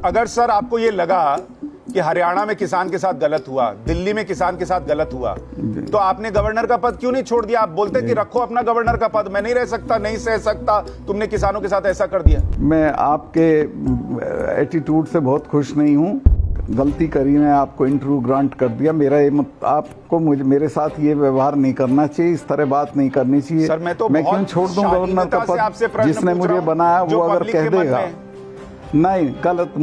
अगर सर आपको ये लगा कि हरियाणा में किसान के साथ गलत हुआ, दिल्ली में किसान के साथ गलत हुआ, तो आपने गवर्नर का पद क्यों नहीं छोड़ दिया? आप बोलते कि रखो अपना गवर्नर का पद, मैं नहीं रह सकता, नहीं सह सकता, तुमने किसानों के साथ ऐसा कर दिया। मैं आपके एटीट्यूड से बहुत खुश नहीं हूँ। गलती करी, मैं आपको इंटरव्यू ग्रांट कर दिया। मेरा आपको मेरे साथ ये व्यवहार नहीं करना चाहिए, इस तरह बात नहीं करनी चाहिए। सर मैं क्यों छोड़ दूं गवर्नर का पद? जिसने मुझे बनाया वो अगर कह देगा नहीं गलत,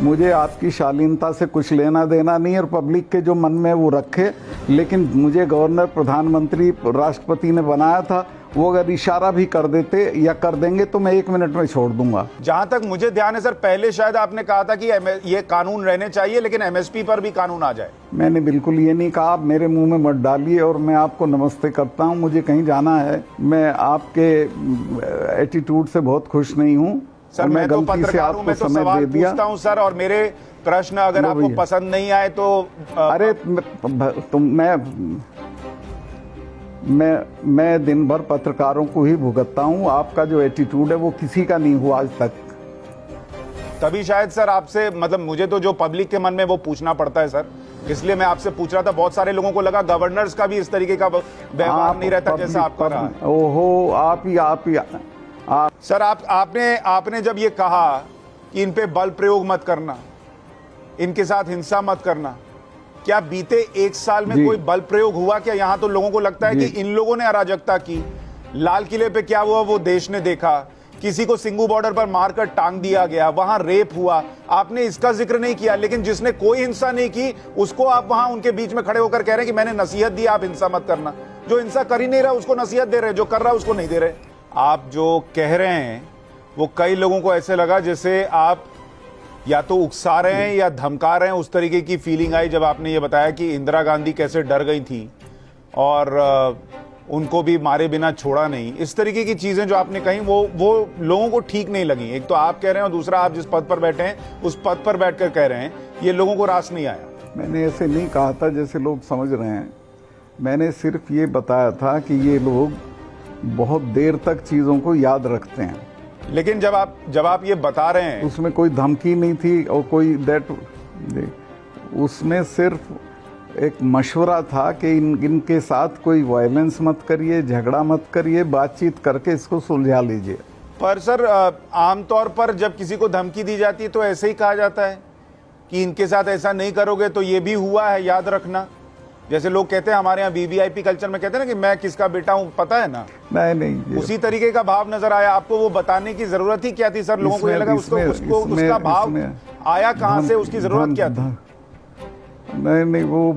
मुझे आपकी शालीनता से कुछ लेना देना नहीं, और पब्लिक के जो मन में वो रखे, लेकिन मुझे गवर्नर प्रधानमंत्री राष्ट्रपति ने बनाया था, वो अगर इशारा भी कर देते या कर देंगे तो मैं 1 मिनट में छोड़ दूंगा। जहां तक मुझे ध्यान है सर, पहले शायद आपने कहा था कि ये कानून रहने चाहिए लेकिन एमएसपी पर भी कानून आ जाए। मैंने बिल्कुल ये नहीं कहा, आप मेरे मुंह में मत डालिए, और मैं आपको नमस्ते करता हूं, मुझे कहीं जाना है। मैं आपके एटीट्यूड से बहुत खुश नहीं हूं सर। मैं तो पत्रकार हूं, मैं तो सवाल पूछता हूं सर, और मेरे प्रश्न अगर आपको पसंद नहीं आए तो अरे मैं दिन भर पत्रकारों को ही भुगतता हूं। आपका जो एटीट्यूड है वो किसी का नहीं हुआ आज तक। तभी शायद सर आपसे, मतलब मुझे तो जो पब्लिक के मन में वो पूछना पड़ता है सर, इसलिए मैं आपसे पूछ रहा था। बहुत सारे लोगों को लगा गवर्नर्स का भी इस तरीके का व्यवहार नहीं रहता जैसा आपका रहा है। ओहो, आप ही सर आपने जब ये कहा कि इन पे बल प्रयोग मत करना, इनके साथ हिंसा मत करना, क्या बीते 1 साल में कोई बल प्रयोग हुआ क्या? यहां तो लोगों को लगता है कि इन लोगों ने अराजकता की। लाल किले पे क्या हुआ वो देश ने देखा, किसी को सिंगू बॉर्डर पर मारकर टांग दिया गया, वहां रेप हुआ, आपने इसका जिक्र नहीं किया। लेकिन जिसने कोई हिंसा नहीं की उसको आप वहां उनके बीच में खड़े होकर कह रहे हैं कि मैंने नसीहत दी, आप हिंसा मत करना। जो हिंसा कर ही नहीं रहा उसको नसीहत दे रहे, जो कर रहा उसको नहीं दे रहे। आप जो कह रहे हैं वो कई लोगों को ऐसे लगा जैसे आप या तो उकसा रहे हैं या धमका रहे हैं, उस तरीके की फीलिंग आई जब आपने ये बताया कि इंदिरा गांधी कैसे डर गई थी और उनको भी मारे बिना छोड़ा नहीं। इस तरीके की चीजें जो आपने कही वो लोगों को ठीक नहीं लगी। एक तो आप कह रहे हैं और दूसरा आप जिस पद पर बैठे हैं उस पद पर बैठकर कह रहे हैं, ये लोगों को रास नहीं आया। मैंने ऐसे नहीं कहा था जैसे लोग समझ रहे हैं। मैंने सिर्फ ये बताया था कि ये लोग बहुत देर तक चीजों को याद रखते हैं। लेकिन जब आप ये बता रहे हैं, उसमें कोई धमकी नहीं थी और कोई उसमें सिर्फ एक मशवरा था कि इनके साथ कोई वायलेंस मत करिए, झगड़ा मत करिए, बातचीत करके इसको सुलझा लीजिए। पर सर आमतौर पर जब किसी को धमकी दी जाती है तो ऐसे ही कहा जाता है कि इनके साथ ऐसा नहीं करोगे तो ये भी हुआ है, याद रखना। जैसे लोग कहते हैं हमारे यहाँ वीवीआईपी कल्चर में कहते हैं ना कि मैं किसका बेटा हूँ, पता है ना। नहीं उसी तरीके का भाव नजर आया आपको। वो बताने की जरूरत ही क्या थी सर? लोगों को ये लगा उसका भाव आया कहाँ से, उसकी जरूरत क्या थी? नहीं, वो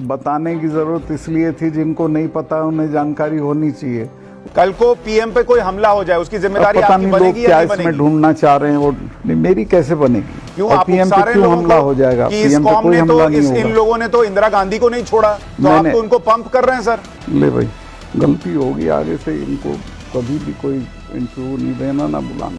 बताने की जरूरत इसलिए थी जिनको नहीं पता उन्हें जानकारी होनी चाहिए। कल को पीएम पे कोई हमला हो जाए उसकी जिम्मेदारी आपकी बनेगी या नहीं बनेगी? इसमें ढूंढना चाह रहे हैं वो, मेरी कैसे बनेगी? क्यों आप पीएम पे क्यों हमला हो जाएगा? कि इस कौम ने तो इन लोगों ने तो इंदिरा गांधी को नहीं छोड़ा, तो आप तो उनको पंप कर रहे हैं सर। ले भाई, गलती होगी, आगे से इनको कभी भी कोई इंटरव्यू नहीं देना, ना बुलाना।